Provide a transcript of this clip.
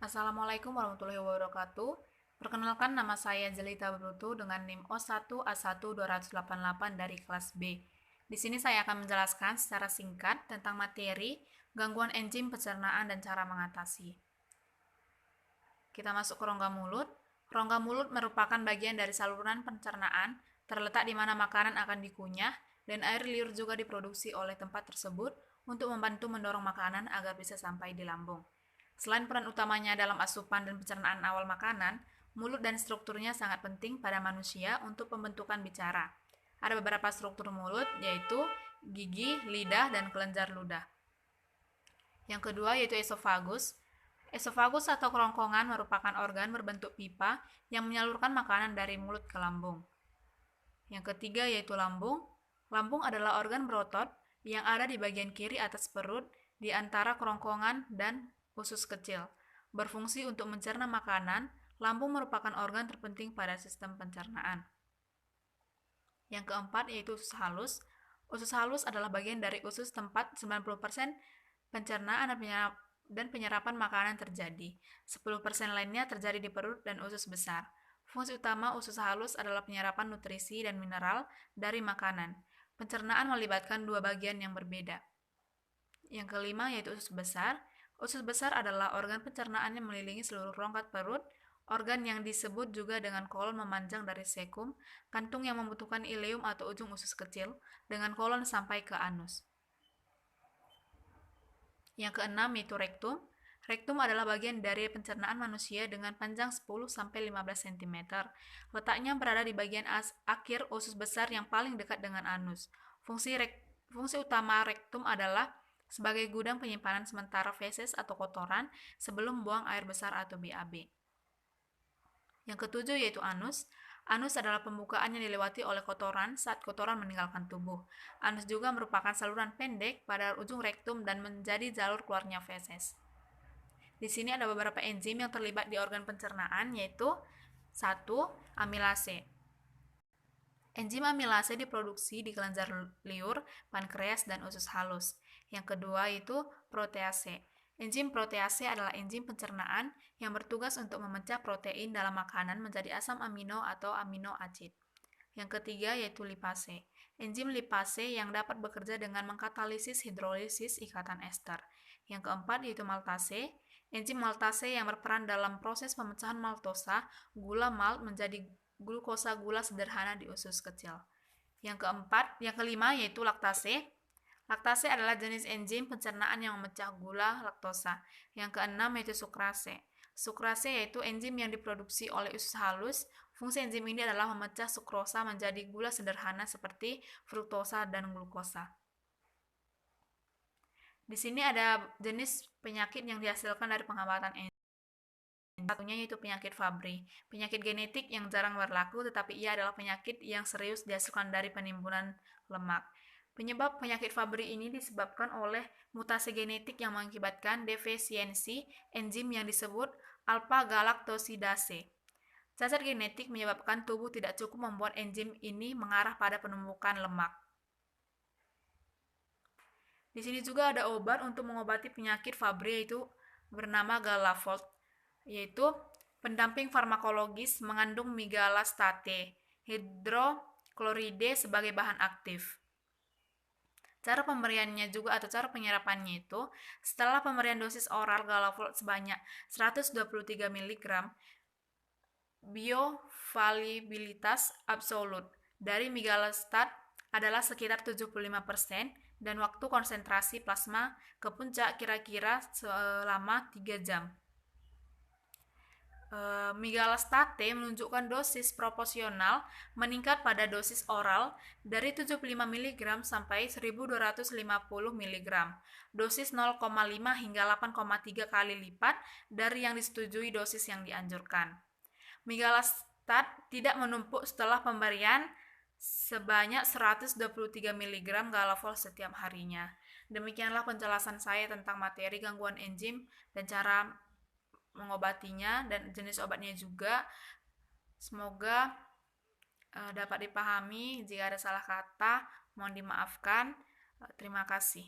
Assalamualaikum warahmatullahi wabarakatuh. Perkenalkan, nama saya Jelita Brutu dengan NIM O1A1-288 dari kelas B. Di sini saya akan menjelaskan secara singkat tentang materi gangguan enzim pencernaan dan cara mengatasi. Kita masuk ke rongga mulut. Rongga mulut merupakan bagian dari saluran pencernaan, terletak di mana makanan akan dikunyah, dan air liur juga diproduksi oleh tempat tersebut untuk membantu mendorong makanan agar bisa sampai di lambung. Selain peran utamanya dalam asupan dan pencernaan awal makanan, mulut dan strukturnya sangat penting pada manusia untuk pembentukan bicara. Ada beberapa struktur mulut, yaitu gigi, lidah, dan kelenjar ludah. Yang kedua yaitu esofagus. Esofagus atau kerongkongan merupakan organ berbentuk pipa yang menyalurkan makanan dari mulut ke lambung. Yang ketiga yaitu lambung. Lambung adalah organ berotot yang ada di bagian kiri atas perut di antara kerongkongan dan usus kecil. Berfungsi untuk mencerna makanan, lambung merupakan organ terpenting pada sistem pencernaan. Yang keempat yaitu usus halus. Usus halus adalah bagian dari usus tempat 90% pencernaan dan penyerapan makanan terjadi. 10% lainnya terjadi di perut dan usus besar. Fungsi utama usus halus adalah penyerapan nutrisi dan mineral dari makanan. Pencernaan melibatkan dua bagian yang berbeda. Yang kelima yaitu usus besar. Usus besar adalah organ pencernaan yang mengelilingi seluruh rongga perut. Organ yang disebut juga dengan kolon memanjang dari sekum, kantung yang membutuhkan ileum atau ujung usus kecil, dengan kolon sampai ke anus. Yang keenam yaitu rektum. Rektum adalah bagian dari pencernaan manusia dengan panjang 10-15 cm. Letaknya berada di bagian akhir usus besar yang paling dekat dengan anus. Fungsi utama rektum adalah sebagai gudang penyimpanan sementara feses atau kotoran sebelum buang air besar atau BAB. Yang ketujuh yaitu anus. Anus adalah pembukaan yang dilewati oleh kotoran saat kotoran meninggalkan tubuh. Anus juga merupakan saluran pendek pada ujung rektum dan menjadi jalur keluarnya feses. Di sini ada beberapa enzim yang terlibat di organ pencernaan, yaitu 1. Amilase. Enzim amilase diproduksi di kelenjar liur, pankreas, dan usus halus. Yang kedua yaitu protease. Enzim protease adalah enzim pencernaan yang bertugas untuk memecah protein dalam makanan menjadi asam amino atau amino acid. Yang ketiga yaitu lipase. Enzim lipase yang dapat bekerja dengan mengkatalisis hidrolisis ikatan ester. Yang keempat yaitu maltase. Enzim maltase yang berperan dalam proses pemecahan maltosa, gula malt menjadi glukosa gula sederhana di usus kecil. Yang kelima yaitu laktase. Laktase adalah jenis enzim pencernaan yang memecah gula laktosa. Yang keenam yaitu sukrase. Sukrase yaitu enzim yang diproduksi oleh usus halus. Fungsi enzim ini adalah memecah sukrosa menjadi gula sederhana seperti fruktosa dan glukosa. Di sini ada jenis penyakit yang dihasilkan dari penghambatan enzim. Satunya yaitu penyakit Fabry. Penyakit genetik yang jarang berlaku, tetapi ia adalah penyakit yang serius dihasilkan dari penimbunan lemak. Penyebab penyakit Fabry ini disebabkan oleh mutasi genetik yang mengakibatkan defisiensi enzim yang disebut alpha-galaktosidase. Cacat genetik menyebabkan tubuh tidak cukup membuat enzim ini mengarah pada penumbukan lemak. Di sini juga ada obat untuk mengobati penyakit Fabry yaitu bernama Galafold, yaitu pendamping farmakologis mengandung migalastate hidrokloride sebagai bahan aktif. Cara pemberiannya juga atau cara penyerapannya itu setelah pemberian dosis oral Galafold sebanyak 123 mg, bioavailabilitas absolut dari migalastat adalah sekitar 75% dan waktu konsentrasi plasma ke puncak kira-kira selama 3 jam. Migalastate menunjukkan dosis proporsional meningkat pada dosis oral dari 75 mg sampai 1250 mg. Dosis 0,5 hingga 8,3 kali lipat dari yang disetujui dosis yang dianjurkan. Migalastat tidak menumpuk setelah pemberian sebanyak 123 mg Galafold setiap harinya. Demikianlah penjelasan saya tentang materi gangguan enzim dan cara mengobatinya dan jenis obatnya juga. Semoga dapat dipahami. Jika ada salah kata, mohon dimaafkan. Terima kasih.